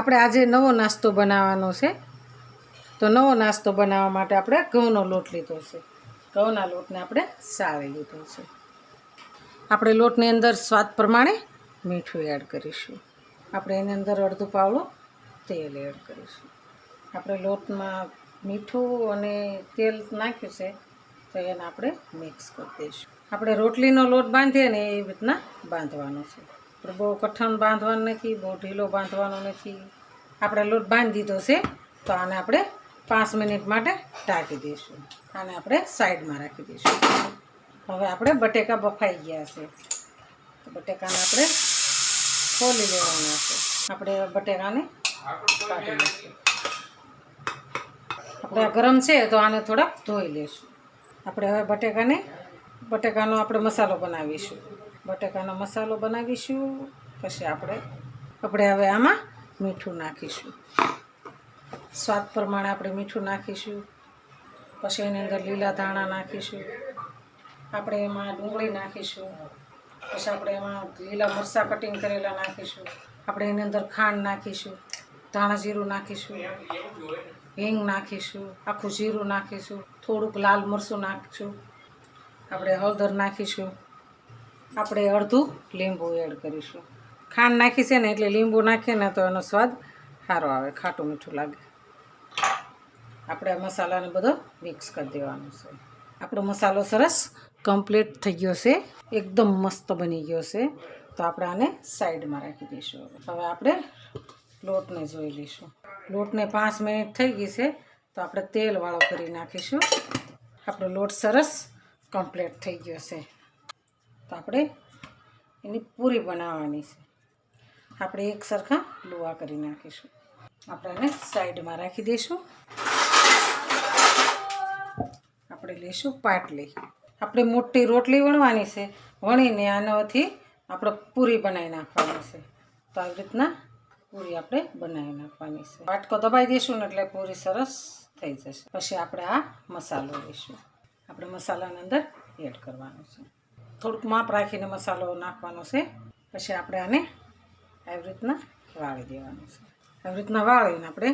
આપણે આજે નવો નાસ્તો બનાવવાનો છે। તો નવો નાસ્તો બનાવવા માટે આપણે ઘઉંનો લોટ લીધો છે। ઘઉંના લોટને આપણે સાળી લીધો છે। આપણે લોટની અંદર સ્વાદ પ્રમાણે મીઠું એડ કરીશું। આપણે એની અંદર અડધું પાવડું તેલ એડ કરીશું। આપણે લોટમાં મીઠું અને તેલ નાખ્યું છે તો એને આપણે મિક્સ કરી દઈશું। આપણે રોટલીનો લોટ બાંધીએ ને એ રીતના બાંધવાનો છે। આપણે બહુ કઠણ બાંધવાનો નથી, બહુ ઢીલો બાંધવાનો નથી। આપણે લોટ બાંધી દીધો છે તો આને આપણે 5 મિનિટ માટે ઢાંકી દઈશું। આને આપણે સાઈડમાં રાખી દઈશું। હવે આપણે બટેકા બફાઈ ગયા છે તો બટેકાને આપણે ખોલી લેવાના છે। આપણે બટેકાને કાઢી લઈશું। આપણે આ ગરમ છે તો આને થોડાક ધોઈ લઈશું। આપણે હવે બટેકાનો આપણે મસાલો બનાવીશું। બટેકાનો મસાલો બનાવીશું પછી આપણે હવે આમાં મીઠું નાખીશું। સ્વાદ પ્રમાણે આપણે મીઠું નાખીશું। પછી એની અંદર લીલા ધાણા નાખીશું। આપણે એમાં ડુંગળી નાખીશું। પછી આપણે એમાં લીલા મરચાં કટિંગ કરેલા નાખીશું। આપણે એની અંદર ખાંડ નાખીશું, ધાણા જીરું નાખીશું, હિંગ નાખીશું, આખું જીરું નાખીશું, થોડુંક લાલ મરચું નાખીશું, આપણે હળદર નાખીશું। આપણે અડધું લીંબુ એડ કરીશું। ખાંડ નાખી છે ને એટલે લીંબુ નાખીએ ને તો એનો સ્વાદ સારો આવે, ખાટું મીઠું લાગે। આપણે આ મસાલાને બધો મિક્સ કરી દેવાનો છે। આપણો મસાલો સરસ કમ્પ્લીટ થઈ ગયો છે, એકદમ મસ્ત બની ગયો છે। તો આપણે આને સાઈડમાં રાખી દઈશું। હવે આપણે લોટને જોઈ લઈશું। લોટને 5 મિનિટ થઈ ગઈ છે તો આપણે તેલવાળો કરી નાખીશું। આપણો લોટ સરસ કમ્પ્લીટ થઈ ગયો છે તો આપણે એની પૂરી બનાવવાની છે। આપણે એક સરખા લુવા કરી નાખીશું। આપણે એને સાઈડમાં રાખી દઈશું। આપણે લઈશું પાટલી। આપણે મોટી રોટલી વણવાની છે, વણીને આનાથી આપણે પૂરી બનાવી નાખવાની છે। તો આવી રીતના પૂરી આપણે બનાવી નાખવાની છે। વાટકો દબાઈ દઈશું ને એટલે પૂરી સરસ થઈ જશે। પછી આપણે આ મસાલો લઈશું। આપણે મસાલાની અંદર એડ કરવાનો છે। થોડુંક માપ રાખીને મસાલો નાખવાનો છે। પછી આપણે આને આવી રીતના વાળી દેવાનું છે। આવી રીતના વાળીને આપણે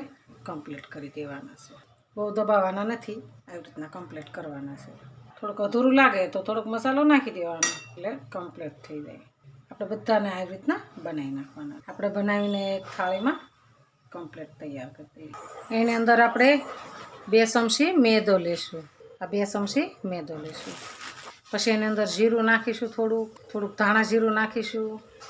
કમ્પ્લીટ કરી દેવાના છે। બહુ દબાવવાના નથી, આવી રીતના કમ્પ્લીટ કરવાના છે। થોડુંક અધૂરું લાગે તો થોડોક મસાલો નાખી દેવાનો એટલે કમ્પ્લીટ થઈ જાય। આપણે બધાને આવી રીતના બનાવી નાખવાના। આપણે બનાવીને એક થાળીમાં કમ્પ્લીટ તૈયાર કરી દઈએ। એની અંદર આપણે 2 ચમચી મેદો લઈશું। આ 2 ચમચી મેદો લઈશું। પછી એની અંદર જીરું નાખીશું, થોડુંક ધાણા જીરું નાખીશું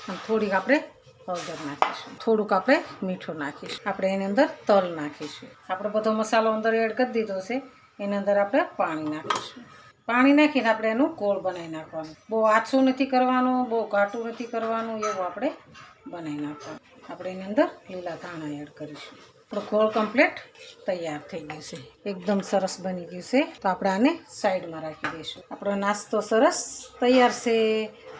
અને થોડીક આપણે હળદર નાખીશું, થોડુંક આપણે મીઠું નાખીશું। આપણે એની અંદર તલ નાખીશું। આપણે બધો મસાલો અંદર એડ કરી દીધો છે। એની અંદર આપણે પાણી નાખીશું। પાણી નાખીને આપણે એનું ગોળ બનાવી નાખવાનું। બહુ આછું નથી કરવાનું, બહુ ઘાટું નથી કરવાનું, એવું આપણે બનાવી નાખવાનું। આપણે એની અંદર લીલા ધાણા એડ કરીશું। આપણો ગોળ કમ્પ્લીટ તૈયાર થઈ ગયું છે, એકદમ સરસ બની ગયું છે। તો આપણે આને સાઈડમાં રાખી દઈશું। આપણો નાસ્તો સરસ તૈયાર છે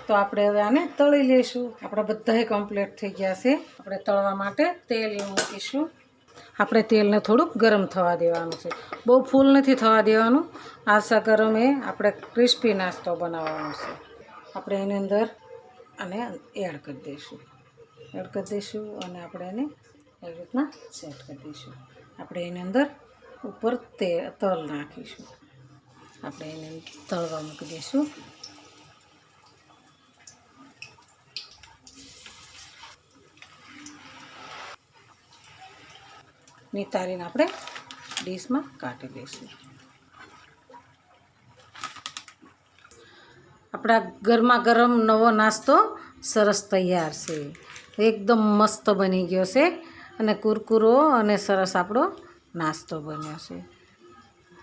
તો આપણે હવે આને તળી લઈશું। આપણા બધાય કમ્પ્લીટ થઈ ગયા છે। આપણે તળવા માટે તેલ મૂકીશું। આપણે તેલને થોડુંક ગરમ થવા દેવાનું છે, બહુ ફૂલ નથી થવા દેવાનું। આછા ગરમે આપણે ક્રિસ્પી નાસ્તો બનાવવાનો છે। આપણે એની અંદર આને એડ કરી દઈશું અને આપણે એને એવી રીતના સેટ કરી દઈશું। આપણે એની અંદર ઉપર તલ નાખીશું। આપણે એને તળવા મૂકી દઈશું। નિતારીને આપણે ડીશમાં કાઢી લઈશું। આપણા ગરમા ગરમ નવો નાસ્તો સરસ તૈયાર છે, એકદમ મસ્ત બની ગયો છે અને કુરકુરો અને સરસ આપણો નાસ્તો બન્યો છે,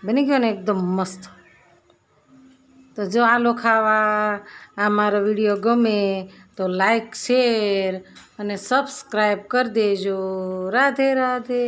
બની ગયો ને એકદમ મસ્ત। તો જો આલો ખાવા આ મારો વિડીયો ગમે તો લાઈક, શેર અને સબસ્ક્રાઈબ કરી દેજો। રાધે રાધે।